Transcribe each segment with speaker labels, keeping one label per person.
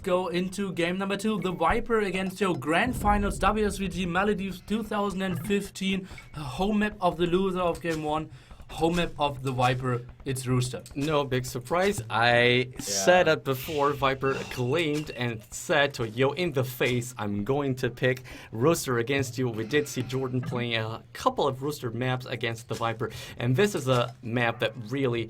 Speaker 1: go into game number 2. The Viper against Yo. Grand Finals WSVG Maldives 2015. Home map of the loser of game 1. Home map of the Viper. It's Rooster.
Speaker 2: No big surprise. I said it before. Viper claimed and said to Yo in the face, I'm going to pick Rooster against you. We did see Jordan playing a couple of Rooster maps against the Viper. And this is a map that really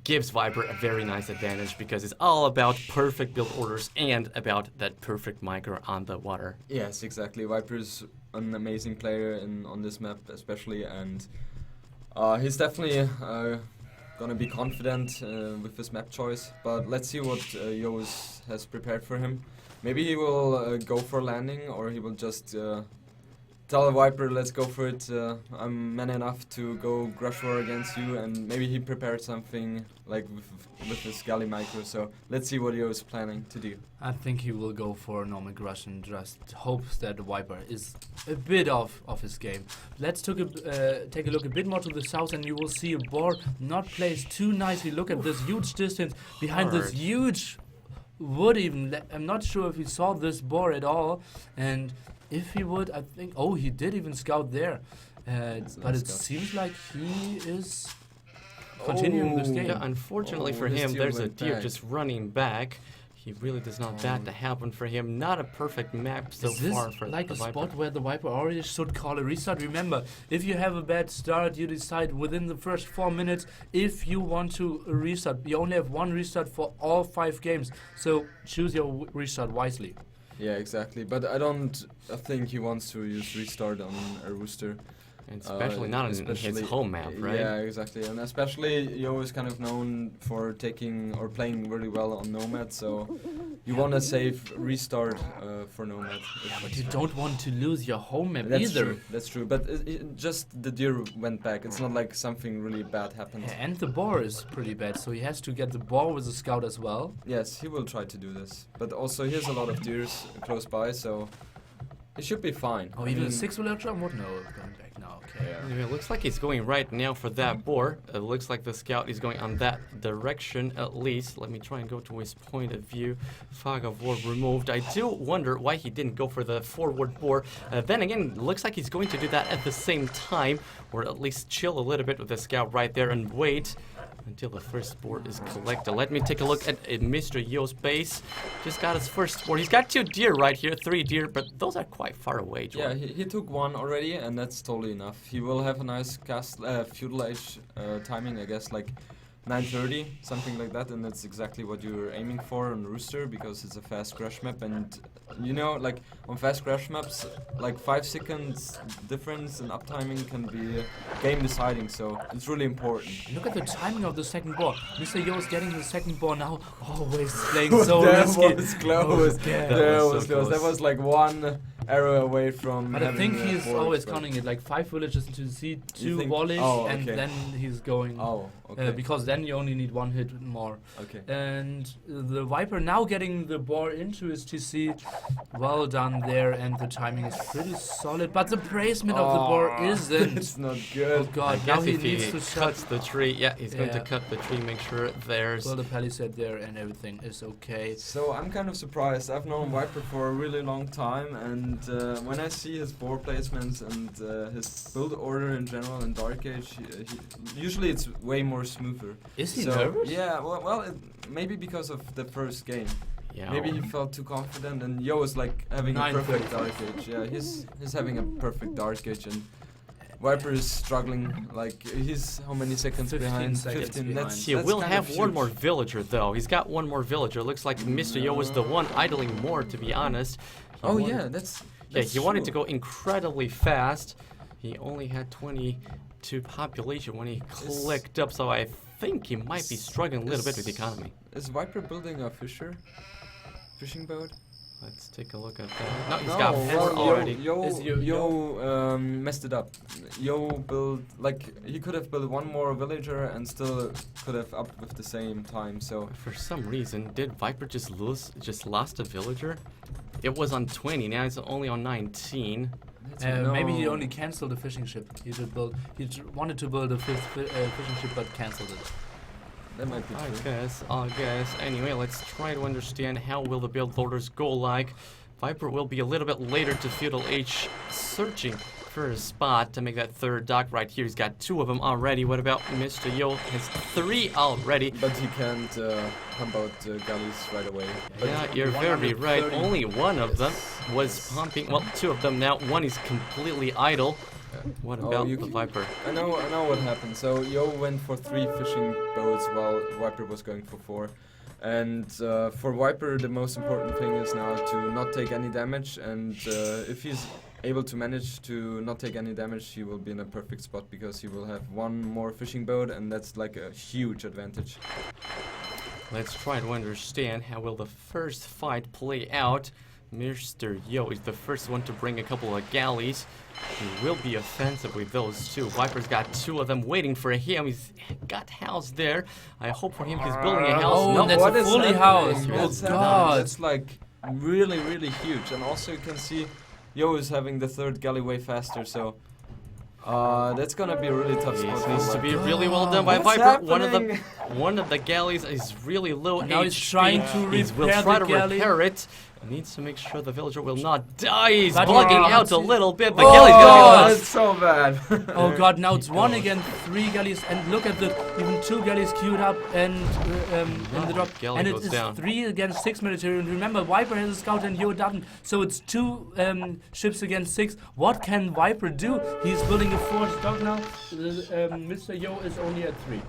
Speaker 2: gives Viper a very nice advantage because it's all about perfect build orders and about that perfect micro on the water.
Speaker 3: Yes, exactly. Viper's an amazing player on this map especially, and he's definitely gonna be confident with his map choice, but let's see what Yo has prepared for him. Maybe he will go for landing, or he will just tell the Viper, let's go for it, I'm man enough to go Grush War against you, and maybe he prepared something like with his Galley micro, so let's see what Yo is planning to do.
Speaker 1: I think he will go for normal Grush and just hopes that the Viper is a bit off his game. Let's take a look a bit more to the south, and you will see a board not placed too nicely. Look at this huge distance behind this huge wood even. I'm not sure if he saw this board at all, and if he would, I think... Oh, he did even scout there. But it seems like he is continuing this game.
Speaker 2: Yeah, unfortunately for him, there's a deer just running back. He really does not that to happen for him. Not a perfect map so far for
Speaker 1: like
Speaker 2: the
Speaker 1: a
Speaker 2: Viper.
Speaker 1: spot where the Viper already should call a restart? Remember, if you have a bad start, you decide within the first 4 minutes if you want to restart. You only have one restart for all 5 games, so choose your restart wisely.
Speaker 3: Yeah, exactly. But I think he wants to use restart on a Rooster.
Speaker 2: And especially not in his home map, right?
Speaker 3: Yeah, exactly. And especially Yo is kind of known for taking or playing really well on Nomad, so you want to save restart for Nomad.
Speaker 1: Yeah, but you don't want to lose your home map
Speaker 3: That's
Speaker 1: either.
Speaker 3: true. That's true. But just the deer went back. It's not like something really bad happened.
Speaker 1: Yeah, and the boar is pretty bad, so he has to get the boar with a scout as well.
Speaker 3: Yes, he will try to do this. But also, he has a lot of deers close by, so it should be fine.
Speaker 1: Oh, even a 6 villager? What? No, going back now. Okay.
Speaker 2: Anyway, it looks like he's going right now for that boar. It looks like the scout is going on that direction at least. Let me try and go to his point of view. Fog of War removed. I do wonder why he didn't go for the forward boar. Then again, it looks like he's going to do that at the same time, or at least chill a little bit with the scout right there and wait until the first board is collected. Let me take a look at Mr. Yo's base. Just got his first board. He's got 2 deer right here, 3 deer, but those are quite far away, Jordan.
Speaker 3: Yeah, he took 1 already, and that's totally enough. He will have a nice cast feudal age timing, I guess, like 9:30, something like that, and that's exactly what you're aiming for on Rooster, because it's a fast crash map, and you know, like on fast crash maps, like 5 seconds difference in uptiming can be game deciding, so it's really important.
Speaker 1: Look at the timing of the second ball. Mr. Yo is getting the second ball now. Always playing so
Speaker 3: that
Speaker 1: risky.
Speaker 3: was close.
Speaker 1: Yeah.
Speaker 3: That
Speaker 2: was
Speaker 3: was
Speaker 2: so
Speaker 3: close. That
Speaker 2: close.
Speaker 3: was like 1 arrow away from.
Speaker 1: But I think
Speaker 3: having
Speaker 1: he's
Speaker 3: boards,
Speaker 1: always
Speaker 3: but-
Speaker 1: counting it like 5 villages into the sea, 2
Speaker 3: think-
Speaker 1: volleys,
Speaker 3: oh,
Speaker 1: and
Speaker 3: okay.
Speaker 1: then he's going.
Speaker 3: Oh, okay.
Speaker 1: Because then you only need 1 hit more.
Speaker 3: Okay.
Speaker 1: And the Viper now getting the boar into his TC. Well done there, and the timing is pretty solid. But the placement of the boar isn't.
Speaker 3: It's not
Speaker 1: Oh
Speaker 3: good.
Speaker 1: god,
Speaker 2: I
Speaker 1: now
Speaker 2: guess
Speaker 1: he
Speaker 2: if
Speaker 1: needs
Speaker 2: he
Speaker 1: to
Speaker 2: cuts the tree, yeah, he's going to
Speaker 1: Yeah.
Speaker 2: cut the tree, make sure there's...
Speaker 1: Well, the palisade there and everything is okay.
Speaker 3: So I'm kind of surprised. I've known Viper for a really long time, and when I see his board placements and his build order in general in Dark Age, usually it's way more smoother.
Speaker 1: Is he
Speaker 3: So,
Speaker 1: nervous?
Speaker 3: Yeah, well maybe because of the first game.
Speaker 2: Yeah,
Speaker 3: Maybe he felt too confident, and Yo is like having a
Speaker 1: 9:35.
Speaker 3: perfect Dark Age. Yeah, he's having a perfect Dark Age, and Viper is struggling. Like he's how many seconds
Speaker 1: 15
Speaker 3: behind?
Speaker 1: seconds
Speaker 3: 15.
Speaker 1: behind.
Speaker 2: He
Speaker 3: That's
Speaker 2: will
Speaker 3: kind
Speaker 2: have
Speaker 3: of
Speaker 2: one
Speaker 3: huge.
Speaker 2: more villager, though. He's got 1 more villager. Looks like Mr. Yo is the one idling more, to be honest. He
Speaker 3: Oh
Speaker 2: wanted-
Speaker 3: yeah, that's
Speaker 2: he wanted to
Speaker 3: true.
Speaker 2: go incredibly fast. He only had 22 population when he clicked up, so I think he might be struggling a little bit with the economy.
Speaker 3: Is Viper building a fishing boat?
Speaker 2: Let's take a look at that. No, he's got 4
Speaker 3: well,
Speaker 2: already.
Speaker 1: Is
Speaker 3: Yo messed it up. Yo built like he could have built 1 more villager and still could have upped with the same time. So
Speaker 2: For some reason, did Viper just lost a villager? It was on 20, now it's only on 19.
Speaker 1: Maybe he
Speaker 3: No.
Speaker 1: only cancelled the fishing ship. He wanted to build a 5th fishing ship, but cancelled it.
Speaker 3: That might be true.
Speaker 2: I guess. Anyway, let's try to understand how will the build loaders go like. Viper will be a little bit later to Feudal Age, searching for a spot to make that third dock right here. He's got 2 of them already. What about Mr. Yo? Has 3 already.
Speaker 3: But he can't pump out galleys right away.
Speaker 2: Yeah, you're very right. Only one of them was pumping. Well, 2 of them now. One is completely idle. What about the Viper?
Speaker 3: I know what happened. So Yo went for 3 fishing boats while Viper was going for 4. And for Viper, the most important thing is now to not take any damage. And if he's able to manage to not take any damage, he will be in a perfect spot because he will have 1 more fishing boat, and that's like a huge advantage.
Speaker 2: Let's try to understand how will the first fight play out. Mr. Yo is the first one to bring a couple of galleys. He will be offensive with those 2. Viper's got 2 of them waiting for him. He's got house there. I hope for him he's building a house.
Speaker 1: Oh,
Speaker 2: No,
Speaker 1: that's
Speaker 3: what
Speaker 1: a
Speaker 3: is
Speaker 1: fully
Speaker 3: happening?
Speaker 1: house.
Speaker 3: What's
Speaker 1: Oh
Speaker 3: happening?
Speaker 1: god.
Speaker 3: That's like really, really huge. And also you can see Yo is having the 3rd galley way faster, so that's gonna be a really tough spot.
Speaker 2: This
Speaker 3: for
Speaker 2: needs to
Speaker 3: Viper.
Speaker 2: be really well done by
Speaker 3: What's
Speaker 2: Viper.
Speaker 3: happening?
Speaker 2: One of the galleys is really low.
Speaker 1: Now he's
Speaker 2: HP.
Speaker 1: trying to
Speaker 2: He will
Speaker 1: repair
Speaker 2: try
Speaker 1: the
Speaker 2: to
Speaker 1: galley.
Speaker 2: repair it. He needs to make sure the villager will not die. He's
Speaker 1: But
Speaker 2: bugging
Speaker 1: he-
Speaker 2: out a little bit. The
Speaker 1: Oh,
Speaker 2: galley's
Speaker 1: God.
Speaker 2: gonna
Speaker 3: That's so bad.
Speaker 1: Oh god, now it's 1 against 3 galleys, and look at the even 2 galleys queued up and in the drop,
Speaker 2: Galley
Speaker 1: and it
Speaker 2: goes
Speaker 1: is
Speaker 2: down.
Speaker 1: 3 against 6 military. And remember, Viper has a scout and Yo doesn't, so it's 2 ships against 6. What can Viper do? He's building a 4th dock now. Mr. Yo is only at 3.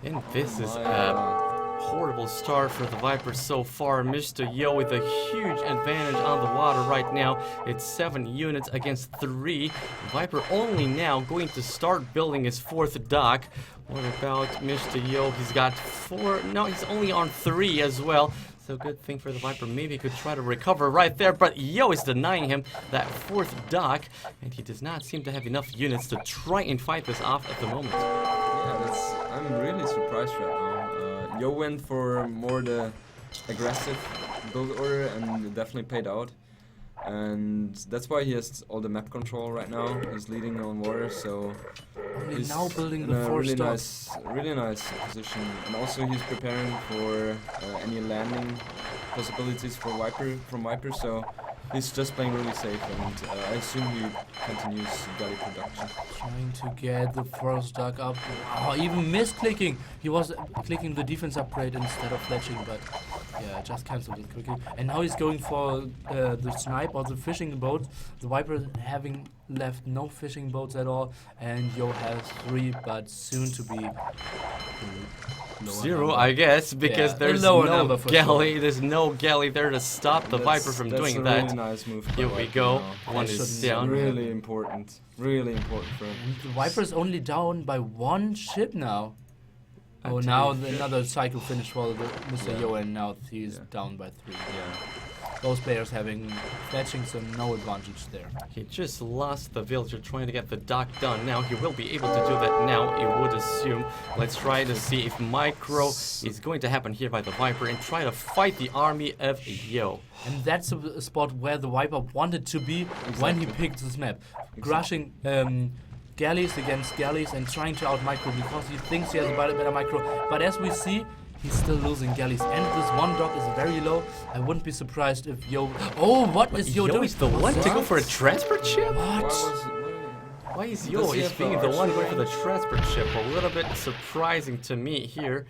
Speaker 2: And this is
Speaker 3: My
Speaker 2: a
Speaker 3: God.
Speaker 2: horrible start for the Viper so far. Mr. Yo with a huge advantage on the water right now. It's 7 units against 3. Viper only now going to start building his 4th dock. What about Mr. Yo? He's got 4. No, he's only on 3 as well. So good thing for the Viper. Maybe he could try to recover right there. But Yo is denying him that 4th dock. And he does not seem to have enough units to try and fight this off at the moment.
Speaker 3: Yeah, I'm really surprised right now. Yo went for more the aggressive build order and it definitely paid out. And that's why he has all the map control right now. He's leading on water, so
Speaker 1: Only
Speaker 3: he's
Speaker 1: now building
Speaker 3: in
Speaker 1: the
Speaker 3: a
Speaker 1: 4th
Speaker 3: really
Speaker 1: dock.
Speaker 3: really nice position. And also he's preparing for any landing possibilities for from Viper. So he's just playing really safe, and I assume he continues galley production.
Speaker 1: Trying to get the 4th dock up. Wow, even misclicking. He was clicking the defense upgrade instead of fletching, but yeah, just cancelled it quickly. And now he's going for the snipe or the fishing boat. The Viper having left no fishing boats at all, and Yo has 3, but soon to be lower
Speaker 2: 0,
Speaker 1: number.
Speaker 2: I guess, because
Speaker 1: Yeah, a
Speaker 2: there's
Speaker 1: lower
Speaker 2: no
Speaker 1: number for
Speaker 2: galley.
Speaker 1: sure.
Speaker 2: There's no galley there to stop the Viper from
Speaker 3: That's
Speaker 2: doing
Speaker 3: a
Speaker 2: that.
Speaker 3: Really nice move. by
Speaker 2: Here we
Speaker 3: Viper
Speaker 2: go.
Speaker 3: now.
Speaker 2: One
Speaker 1: That
Speaker 2: is
Speaker 1: shouldn't
Speaker 2: down.
Speaker 3: Really important for him.
Speaker 1: And the Viper's only down by 1 ship now. Oh,
Speaker 2: Actually,
Speaker 1: now
Speaker 2: yeah.
Speaker 1: another cycle finish for Mr.
Speaker 3: Yeah.
Speaker 1: Yo, and now he's
Speaker 3: Yeah.
Speaker 1: down by 3.
Speaker 3: Yeah.
Speaker 1: Those players having fetching, so no advantage there.
Speaker 2: He just lost the villager trying to get the dock done. Now he will be able to do that now, you would assume. Let's try to see if Micro is going to happen here by the Viper and try to fight the army of Yo.
Speaker 1: And that's a spot where the Viper wanted to be when he picked this map. Crushing galleys against galleys and trying to out micro because he thinks he has a better micro. But as we see, he's still losing galleys. And this 1 dock is very low. I wouldn't be surprised if Yo... Oh, what is Yo doing?
Speaker 2: is the one to go for a transport ship?
Speaker 1: What?
Speaker 2: Why is
Speaker 3: Does
Speaker 2: Yo
Speaker 3: he
Speaker 2: is
Speaker 3: have
Speaker 2: being
Speaker 3: the
Speaker 2: the one
Speaker 3: archery
Speaker 2: going for the transport ship? A little bit surprising to me here.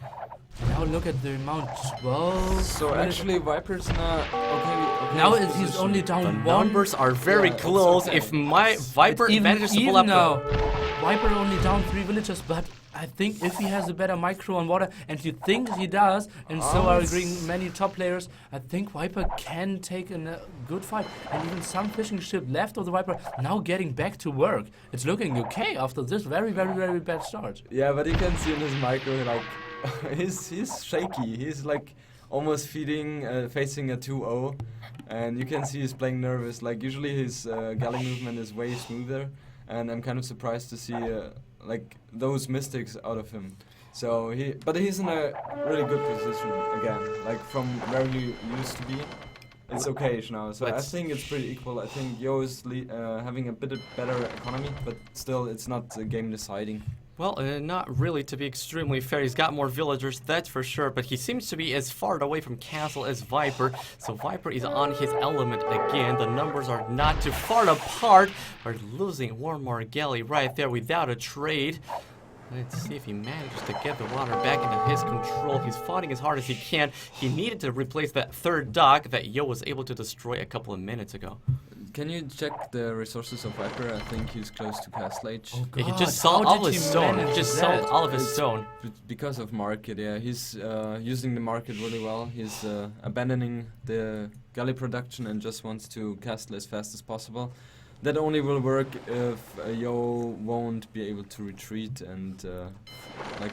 Speaker 1: Now look at the amount. 12.
Speaker 3: So actually, Viper's not okay.
Speaker 1: Now
Speaker 3: his
Speaker 1: he's
Speaker 3: position.
Speaker 1: only
Speaker 2: The
Speaker 1: down 1.
Speaker 2: numbers are very
Speaker 3: Yeah, it's
Speaker 2: close.
Speaker 3: okay.
Speaker 2: If my Viper
Speaker 1: It's
Speaker 2: manages to pull
Speaker 1: even
Speaker 2: up
Speaker 1: now. Viper only down 3 villagers, but I think if he has a better micro on water, and he thinks he does, and so are agreeing many top players, I think Viper can take a good fight. And even some fishing ship left of the Viper now getting back to work. It's looking okay after this very, very, very bad start.
Speaker 3: Yeah, but you can see in his micro, like, he's shaky. He's like almost facing a 2-0, and you can see he's playing nervous. Like usually his galley movement is way smoother, and I'm kind of surprised to see like those mistakes out of him. So but he's in a really good position again, like from where he used to be. It's okay now, so I think it's pretty equal. I think Yo is having a bit of better economy, but still it's not game deciding.
Speaker 2: Well, not really, to be extremely fair. He's got more villagers, that's for sure, but he seems to be as far away from Castle as Viper. So Viper is on his element again. The numbers are not too far apart. We're losing Warmore Galley right there without a trade. Let's see if he manages to get the water back into his control. He's fighting as hard as he can. He needed to replace that third dock that Yo was able to destroy a couple of minutes ago.
Speaker 3: Can you check the resources of Viper? I think he's close to Castle Age.
Speaker 1: Oh,
Speaker 2: Yeah, he
Speaker 1: God,
Speaker 2: just sold
Speaker 1: how
Speaker 2: all
Speaker 1: did
Speaker 2: of his
Speaker 1: he
Speaker 2: stone. He
Speaker 1: manage
Speaker 2: just
Speaker 1: that?
Speaker 2: sold all of his stone.
Speaker 3: Because of market, yeah. He's using the market really well. He's abandoning the galley production and just wants to castle as fast as possible. That only will work if Yo won't be able to retreat and like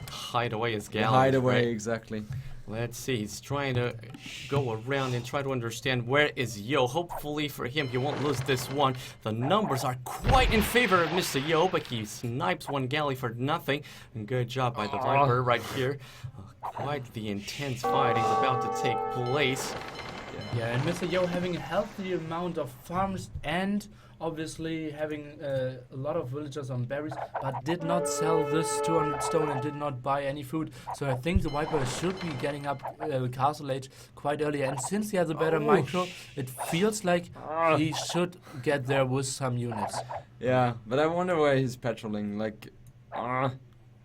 Speaker 2: Hide away his galleys.
Speaker 3: hide away,
Speaker 2: right?
Speaker 3: exactly.
Speaker 2: Let's see, he's trying to go around and try to understand where is Yo. Hopefully for him, he won't lose this one. The numbers are quite in favor of Mr. Yo, but he snipes one galley for nothing. And good job by the Viper right here. Quite the intense fight is about to take place.
Speaker 1: Yeah, and Mr. Yo having a healthy amount of farms and obviously having a lot of villagers on berries, but did not sell this 200 stone and did not buy any food. So I think the Viper should be getting up Castle Age quite early. And since he has a better micro, it feels like he should get there with some units.
Speaker 3: Yeah, but I wonder why he's patrolling. Like,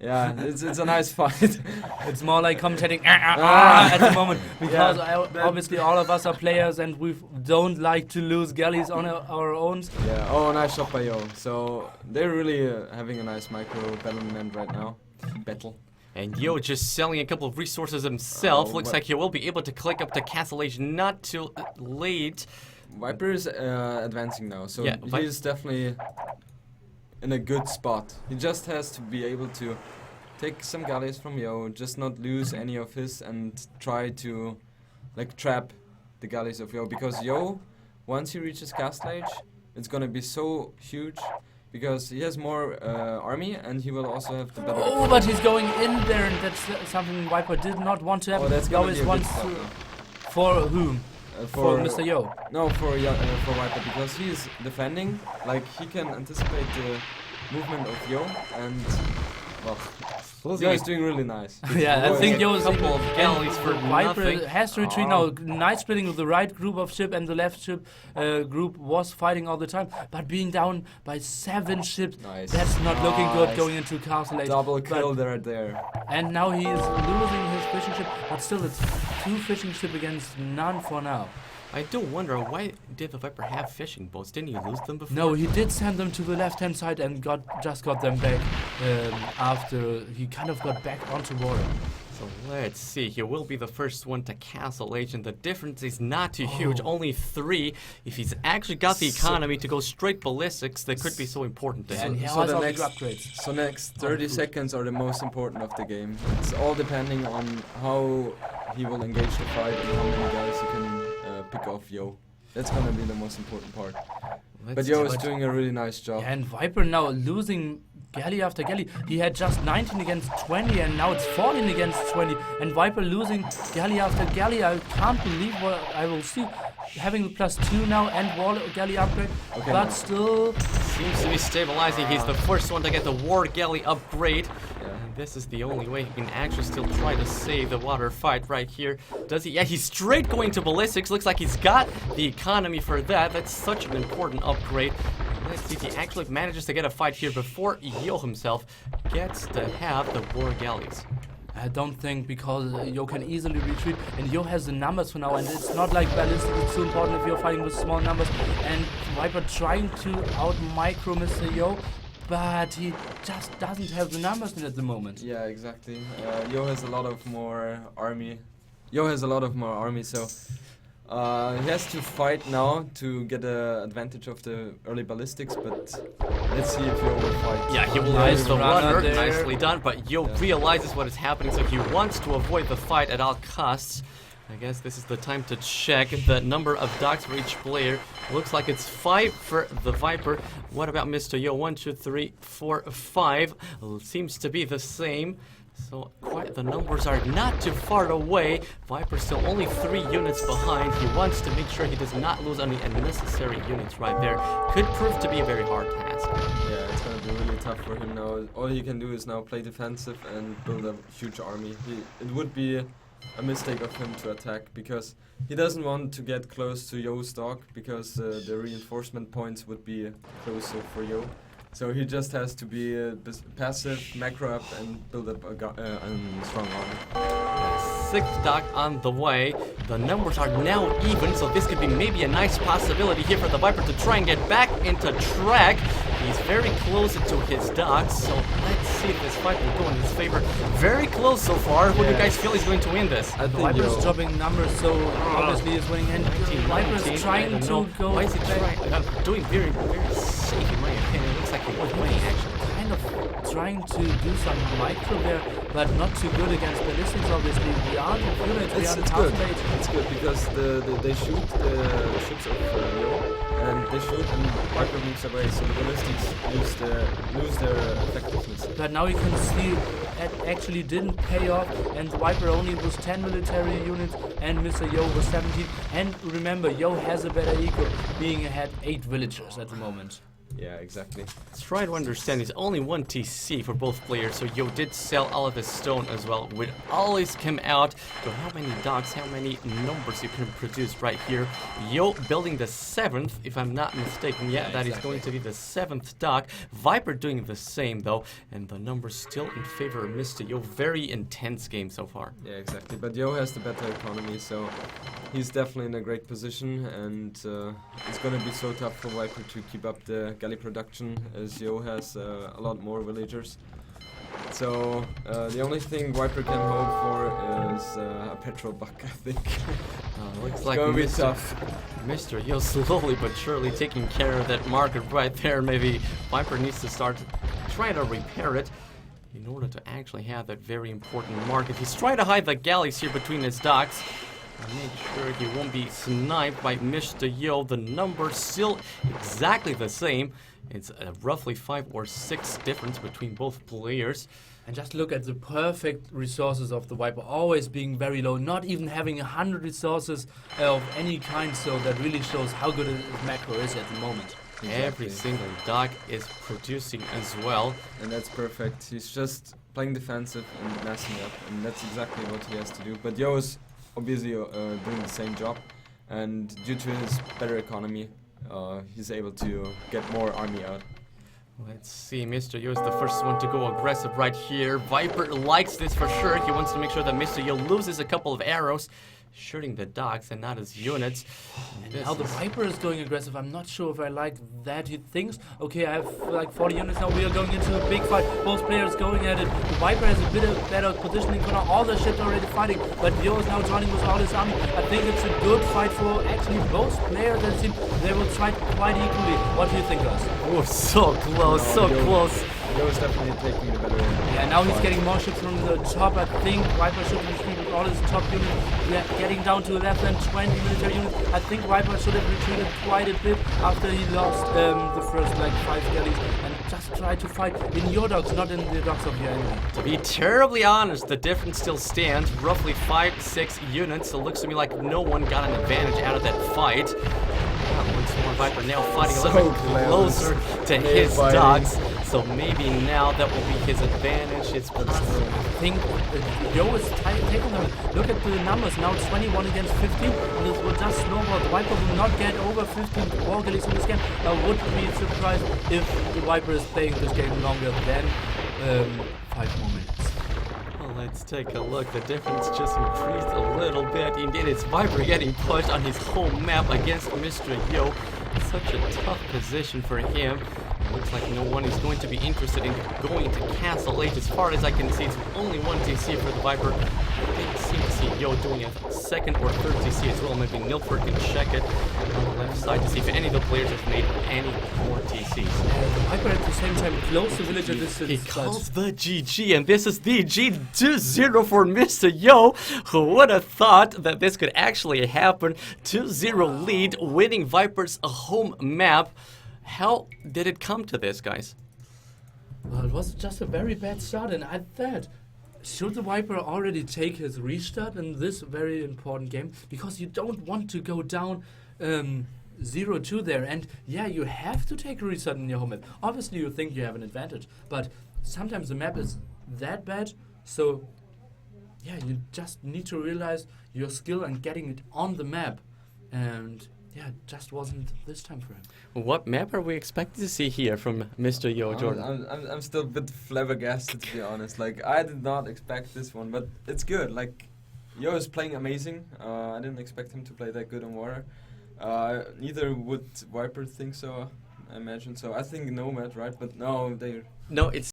Speaker 3: yeah, it's a nice fight.
Speaker 1: It's more like commentating at the moment because
Speaker 3: Yeah,
Speaker 1: obviously all of us are players and we don't like to lose galleys on our own.
Speaker 3: Yeah. Oh, nice shot by Yo. So they're really having a nice micro battlement right now. Battle.
Speaker 2: And Yo just selling a couple of resources himself.
Speaker 3: Oh,
Speaker 2: Looks
Speaker 3: but-
Speaker 2: like he will be able to click up to Castle Age not too late.
Speaker 3: Viper is advancing now, so
Speaker 2: Yeah,
Speaker 3: he's definitely in a good spot. He just has to be able to take some galleys from Yo, just not lose any of his, and try to like trap the galleys of Yo, because Yo, once he reaches Castle Age, it's gonna be so huge because he has more army and he will also have the better.
Speaker 1: Oh, but he's going in there, and that's something Viper did not want to have.
Speaker 3: Oh, that's
Speaker 1: He
Speaker 3: gonna
Speaker 1: always
Speaker 3: be a good
Speaker 1: wants
Speaker 3: spot
Speaker 1: to.
Speaker 3: now.
Speaker 1: For whom? For Mr. Yo.
Speaker 3: No, for Viper, because he's defending. Like he can anticipate the movement of Yo, and well, Yo is doing really nice.
Speaker 1: Yeah, I
Speaker 3: Yo
Speaker 1: think
Speaker 3: is-
Speaker 1: Yo is
Speaker 2: couple of galleys for
Speaker 1: Viper
Speaker 2: nothing.
Speaker 1: has to retreat now. Nice splitting with the right group of ship, and the left ship group was fighting all the time. But being down by 7 ships,
Speaker 3: Nice.
Speaker 1: that's not looking good
Speaker 3: Nice.
Speaker 1: going into Castle Age.
Speaker 3: Double
Speaker 1: But-
Speaker 3: kill there.
Speaker 1: And now he is losing his fishing ship, but still it's 2 fishing ship against none for now.
Speaker 2: I do wonder, why did the Viper have fishing boats? Didn't he lose them before?
Speaker 1: No, he did send them to the left-hand side and just got them back after he kind of got back onto water.
Speaker 2: So let's see, he will be the first one to Castle Age, and the difference is not too huge, only 3. If he's actually got the economy to go straight ballistics, that could be so important to
Speaker 1: And
Speaker 2: him.
Speaker 1: he
Speaker 3: so
Speaker 1: has
Speaker 3: the
Speaker 1: all
Speaker 3: next-
Speaker 1: the upgrades.
Speaker 3: So next 30 seconds are the most important of the game. It's all depending on how he will engage the fight and how many guys he can pick off Yo. That's gonna be the most important part. But
Speaker 2: Let's
Speaker 3: Yo
Speaker 2: see.
Speaker 3: is doing a really nice job.
Speaker 1: And Viper now losing galley after galley. He had just 19 against 20 and now it's 14 against 20. And Viper losing galley after galley. I can't believe what I will see. Having +2 now and wall galley upgrade.
Speaker 3: Okay,
Speaker 1: But
Speaker 3: now.
Speaker 1: still,
Speaker 2: Seems to be stabilizing. He's the first one to get the War Galley upgrade.
Speaker 3: Yeah.
Speaker 2: And this is the only way he can actually still try to save the water fight right here. Does he? Yeah, he's straight going to ballistics. Looks like he's got the economy for that. That's such an important upgrade. Let's see if he actually manages to get a fight here before Yo himself gets to have the War Galleys.
Speaker 1: I don't think, because Yo can easily retreat and Yo has the numbers for now, and it's not like ballistic, it's so important if you're fighting with small numbers. And Viper trying to out micro Mr. Yo, but he just doesn't have the numbers in at the moment.
Speaker 3: Yeah, exactly. Yo has a lot of more army. Yo has a lot of more army, so he has to fight now to get the advantage of the early ballistics. But let's see if Yo will fight.
Speaker 2: Yeah, he will
Speaker 1: Nice
Speaker 2: lose the
Speaker 1: runner
Speaker 2: runner.
Speaker 1: there.
Speaker 2: Nicely done. But Yo
Speaker 3: Yeah.
Speaker 2: realizes what is happening, so he wants to avoid the fight at all costs. I guess this is the time to check the number of docks for each player. Looks like it's 5 for the Viper. What about Mr. Yo? 1, 2, 3, 4, 5. Seems to be the same. So quite the numbers are not too far away. Viper still only 3 units behind. He wants to make sure he does not lose any unnecessary units right there. Could prove to be a very hard task.
Speaker 3: Yeah, it's gonna be really tough for him now. All he can do is now play defensive and build a huge army. It would be a mistake of him to attack because he doesn't want to get close to Yo's dog because the reinforcement points would be closer for Yo. So he just has to be passive, macro up, and build up a strong army.
Speaker 2: 6th dock on the way. The numbers are now even, so this could be maybe a nice possibility here for the Viper to try and get back into track. He's very close to his docks, so let's see if this fight will go in his favor. Very close so far. Who do you guys feel is going to win this?
Speaker 3: I think
Speaker 1: Viper's
Speaker 3: Yo.
Speaker 1: dropping numbers, so obviously he's winning. And
Speaker 2: 19,
Speaker 1: Viper's
Speaker 2: 19, I
Speaker 1: trying
Speaker 2: don't
Speaker 1: to
Speaker 2: know.
Speaker 1: go.
Speaker 2: Why is he trying? Doing very, very safe in my opinion. It looks like he was winning actually.
Speaker 1: Kind of trying to do some micro there, but not too good against ballistics. Obviously, we are the units. We are
Speaker 3: It's
Speaker 1: the
Speaker 3: good.
Speaker 1: half plate.
Speaker 3: It's good because they shoot the ships of Yo, and they shoot and Viper moves away, so the ballistics lose their effectiveness.
Speaker 1: But now you can see it actually didn't pay off, and Viper only was 10 military units, and Mr. Yo was 17. And remember, Yo has a better eco, being ahead 8 villagers at the moment.
Speaker 3: Yeah, exactly.
Speaker 2: Let's try to understand. It's only 1 TC for both players, so Yo did sell all of his stone as well. Would always come out to how many docks, how many numbers you can produce right here. Yo building the 7th, if I'm not mistaken. Yeah, that is
Speaker 3: exactly.
Speaker 2: going to be the 7th dock. Viper doing the same though, and the numbers still in favor of Mr. Yo. Very intense game so far.
Speaker 3: Yeah, exactly. But Yo has the better economy, so he's definitely in a great position, and it's going to be so tough for Viper to keep up the galley production, as Yo has a lot more villagers. So the only thing Viper can hope for is a petrol buck, I think.
Speaker 2: Looks
Speaker 3: It's
Speaker 2: like
Speaker 3: gonna be
Speaker 2: Mr.
Speaker 3: tough.
Speaker 2: Mr. Yo slowly but surely taking care of that market right there. Maybe Viper needs to start trying to repair it in order to actually have that very important market. He's trying to hide the galleys here between his docks. Make sure he won't be sniped by Mr. Yo. The numbers still exactly the same. It's a roughly 5 or 6 difference between both players.
Speaker 1: And just look at the perfect resources of the Viper, always being very low, not even having 100 resources of any kind, so that really shows how good his macro is at the moment.
Speaker 2: Every single dock is producing as well.
Speaker 3: And that's perfect. He's just playing defensive and messing up, and that's exactly what he has to do. But Yo is obviously doing the same job, and due to his better economy, he's able to get more army out.
Speaker 2: Let's see, Mr. Yo is the first one to go aggressive right here. Viper likes this for sure. He wants to make sure that Mr. Yo loses a couple of arrows, shooting the docks and not his units.
Speaker 1: And now the Viper is going aggressive. I'm not sure if I like that. He thinks, okay, I have like 40 units now. We are going into a big fight. Both players going at it. The Viper has a bit of better positioning for now. All the ships already fighting, but Yo is now joining with all his army. I think it's a good fight for actually both players. It seems they will fight quite equally. What do you think, guys?
Speaker 2: Oh, so close, so
Speaker 3: Yo-
Speaker 2: close.
Speaker 3: Yo is definitely taking the better.
Speaker 1: Yeah, now he's
Speaker 3: fight.
Speaker 1: getting more ships from the top. I think Viper should retreat with all his top units. We are getting down to less than 20 military units. I think Viper should have retreated quite a bit after he lost the first like 5 galleys, and just try to fight in your docks, not in the docks of your enemy.
Speaker 2: To be terribly honest, the difference still stands. Roughly 5-6 units. So it looks to me like no one got an advantage out of that fight. Once more, Viper now fighting a little bit closer to his docks. So maybe now that will be his advantage. It's possible.
Speaker 1: I think Yo is taking them. Look at the numbers now, 21 against 15, and this will just snowball. The Viper will not get over 15 war galleys in this game. I would be surprised if the Viper is playing this game longer than 5 more minutes.
Speaker 2: Well, let's take a look. The difference just increased a little bit. Indeed, it's Viper getting pushed on his home map against Mr. Yo. Such a tough position for him. Looks like no one is going to be interested in going to Castle H. As far as I can see, it's only 1 TC for the Viper. I didn't seem to see Yo doing a 2nd or 3rd TC as well. Maybe Nilford can check it on the left side to see if any of the players have made any more TCs.
Speaker 1: The Viper at the same time close to villager distance.
Speaker 2: He
Speaker 1: but-
Speaker 2: calls the GG, and this is the G2-0 for Mr. Yo. Who would have thought that this could actually happen? 2-0 lead, winning Viper's home map. How did it come to this, guys?
Speaker 1: Well, it was just a very bad start, and I thought should the Viper already take his restart in this very important game? Because you don't want to go down 0-2 there. And yeah, you have to take a restart in your home map. Obviously, you think you have an advantage. But sometimes the map is that bad. So yeah, you just need to realize your skill and getting it on the map. And yeah, it just wasn't this time for him.
Speaker 2: What map are we expected to see here from Mr. Yo Jordan?
Speaker 3: I'm still a bit flabbergasted, to be honest. Like, I did not expect this one, but it's good. Like, Yo is playing amazing. I didn't expect him to play that good on water. Neither would Viper think so, I imagine. So I think Nomad, right? But no, they...
Speaker 2: No, it's